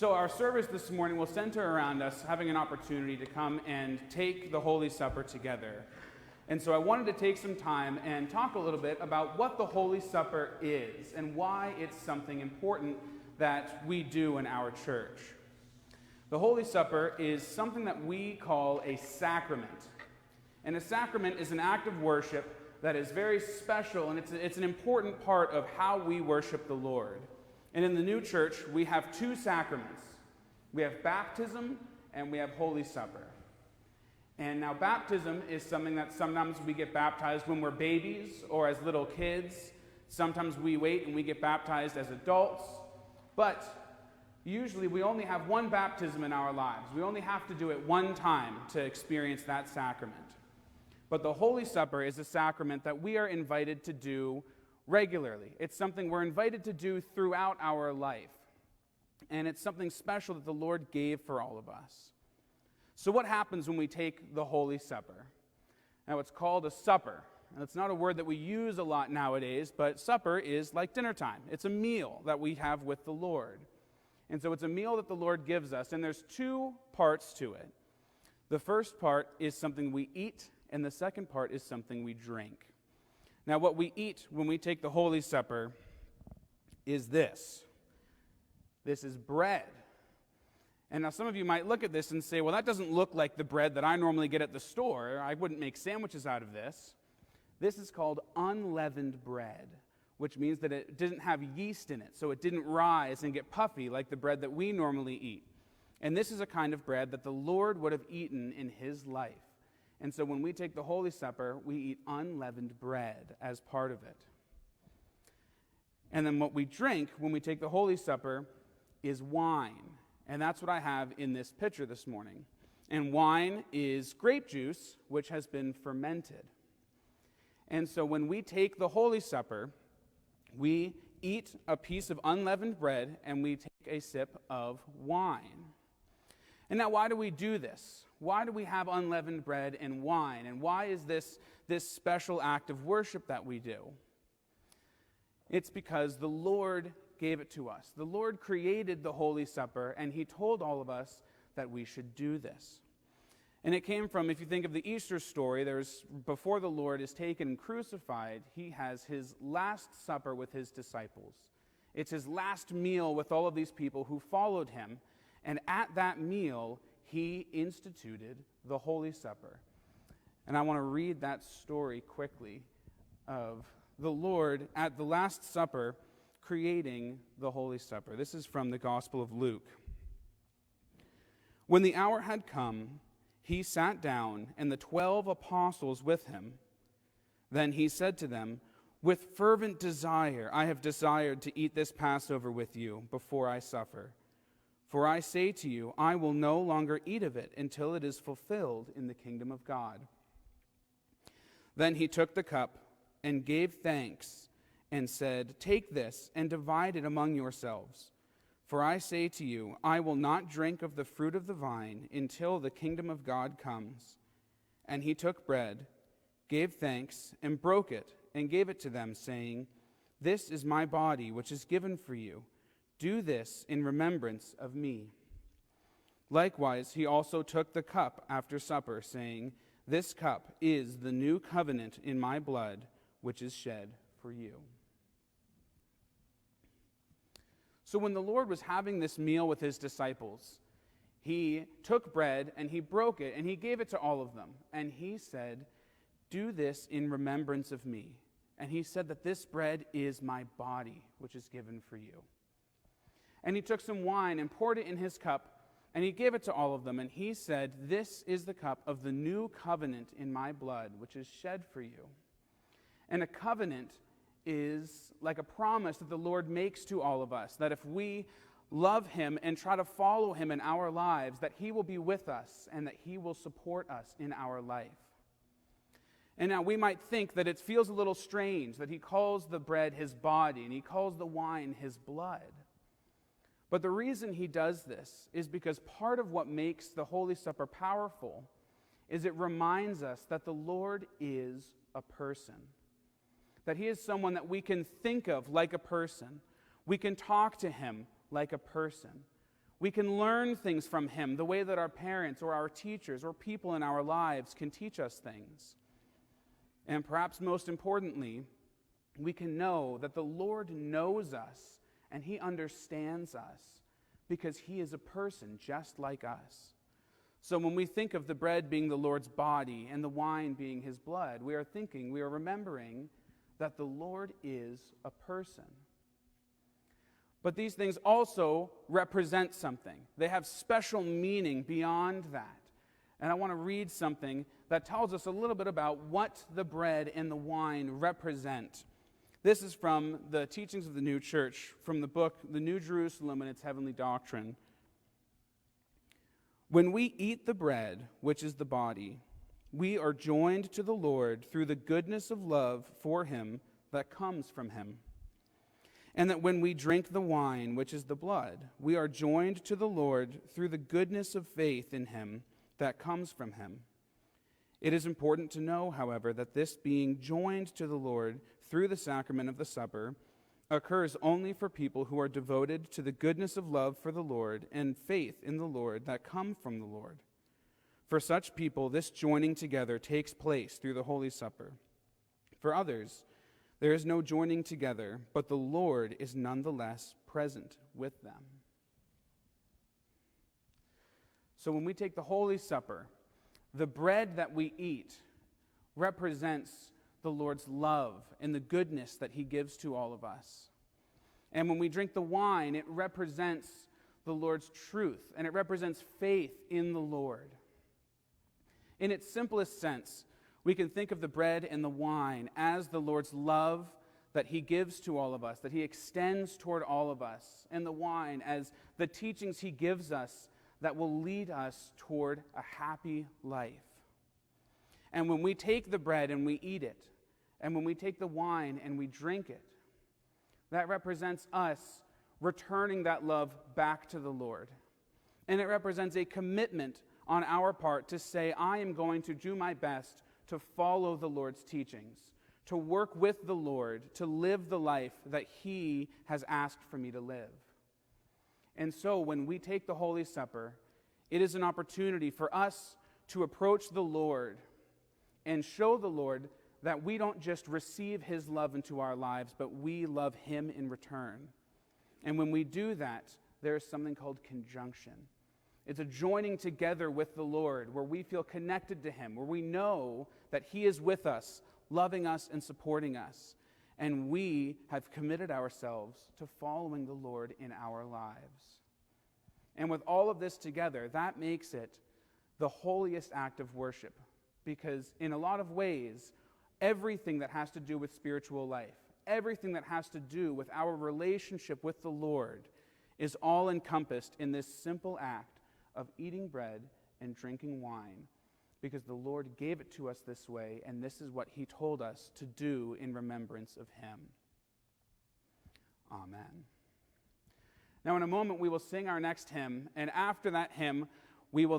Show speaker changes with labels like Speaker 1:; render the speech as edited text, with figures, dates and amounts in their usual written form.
Speaker 1: So our service this morning will center around us having an opportunity to come and take the Holy Supper together. And so I wanted to take some time and talk a little bit about what the Holy Supper is and why it's something important that we do in our church. The Holy Supper is something that we call a sacrament. And a sacrament is an act of worship that is very special, and it's an important part of how we worship the Lord. And in the new church, we have two sacraments. We have baptism and we have Holy Supper. And now baptism is something that sometimes we get baptized when we're babies or as little kids. Sometimes we wait and we get baptized as adults. But usually we only have one baptism in our lives. We only have to do it one time to experience that sacrament. But the Holy Supper is a sacrament that we are invited to do regularly. It's something we're invited to do throughout our life. And it's something special that the Lord gave for all of us. So what happens when we take the Holy Supper? Now, it's called a supper. And it's not a word that we use a lot nowadays, but supper is like dinner time. It's a meal that we have with the Lord. And so it's a meal that the Lord gives us, and there's two parts to it. The first part is something we eat, and the second part is something we drink. Now, what we eat when we take the Holy Supper is this. This is bread. And now some of you might look at this and say, well, that doesn't look like the bread that I normally get at the store. I wouldn't make sandwiches out of this. This is called unleavened bread, which means that it didn't have yeast in it, so it didn't rise and get puffy like the bread that we normally eat. And this is a kind of bread that the Lord would have eaten in his life. And so when we take the Holy Supper, we eat unleavened bread as part of it. And then what we drink when we take the Holy Supper is wine. And that's what I have in this pitcher this morning. And wine is grape juice, which has been fermented. And so when we take the Holy Supper, we eat a piece of unleavened bread and we take a sip of wine. And now why do we do this? Why do we have unleavened bread and wine? And why is this special act of worship that we do? It's because the Lord gave it to us. The Lord created the Holy Supper, and he told all of us that we should do this. And it came from, if you think of the Easter story, before the Lord is taken and crucified, he has his last supper with his disciples. It's his last meal with all of these people who followed him. And at that meal, he instituted the Holy Supper. And I want to read that story quickly of the Lord at the Last Supper creating the Holy Supper. This is from the Gospel of Luke. When the hour had come, he sat down, and the 12 apostles with him. Then he said to them, "With fervent desire I have desired to eat this Passover with you before I suffer. For I say to you, I will no longer eat of it until it is fulfilled in the kingdom of God." Then he took the cup and gave thanks and said, "Take this and divide it among yourselves. For I say to you, I will not drink of the fruit of the vine until the kingdom of God comes." And he took bread, gave thanks, and broke it, and gave it to them, saying, "This is my body, which is given for you. Do this in remembrance of me." Likewise, he also took the cup after supper, saying, "This cup is the new covenant in my blood, which is shed for you." So when the Lord was having this meal with his disciples, he took bread and he broke it and he gave it to all of them. And he said, "Do this in remembrance of me." And he said that this bread is my body, which is given for you. And he took some wine and poured it in his cup, and he gave it to all of them. And he said, "This is the cup of the new covenant in my blood, which is shed for you." And a covenant is like a promise that the Lord makes to all of us, that if we love him and try to follow him in our lives, that he will be with us and that he will support us in our life. And now we might think that it feels a little strange that he calls the bread his body and he calls the wine his blood. But the reason he does this is because part of what makes the Holy Supper powerful is it reminds us that the Lord is a person. That he is someone that we can think of like a person. We can talk to him like a person. We can learn things from him the way that our parents or our teachers or people in our lives can teach us things. And perhaps most importantly, we can know that the Lord knows us and he understands us because he is a person just like us. So when we think of the bread being the Lord's body and the wine being his blood, we are remembering that the Lord is a person. But these things also represent something. They have special meaning beyond that. And I want to read something that tells us a little bit about what the bread and the wine represent. This is from the Teachings of the New Church, from the book, The New Jerusalem and Its Heavenly Doctrine. When we eat the bread, which is the body, we are joined to the Lord through the goodness of love for him that comes from him. And that when we drink the wine, which is the blood, we are joined to the Lord through the goodness of faith in him that comes from him. It is important to know, however, that this being joined to the Lord through the sacrament of the supper occurs only for people who are devoted to the goodness of love for the Lord and faith in the Lord that come from the Lord. For such people, this joining together takes place through the Holy Supper. For others, there is no joining together, but the Lord is nonetheless present with them. So when we take the Holy Supper, the bread that we eat represents the Lord's love and the goodness that he gives to all of us. And when we drink the wine, it represents the Lord's truth, and it represents faith in the Lord. In its simplest sense, we can think of the bread and the wine as the Lord's love that he gives to all of us, that he extends toward all of us, and the wine as the teachings he gives us that will lead us toward a happy life. And when we take the bread and we eat it, and when we take the wine and we drink it, that represents us returning that love back to the Lord. And it represents a commitment on our part to say, I am going to do my best to follow the Lord's teachings, to work with the Lord, to live the life that he has asked for me to live. And so when we take the Holy Supper, it is an opportunity for us to approach the Lord and show the Lord that we don't just receive his love into our lives, but we love him in return. And when we do that, there is something called conjunction. It's a joining together with the Lord where we feel connected to him, where we know that he is with us, loving us and supporting us. And we have committed ourselves to following the Lord in our lives. And with all of this together, that makes it the holiest act of worship. Because in a lot of ways, everything that has to do with spiritual life, everything that has to do with our relationship with the Lord is all encompassed in this simple act of eating bread and drinking wine, because the Lord gave it to us this way, and this is what he told us to do in remembrance of him. Amen. Now in a moment we will sing our next hymn, and after that hymn we will then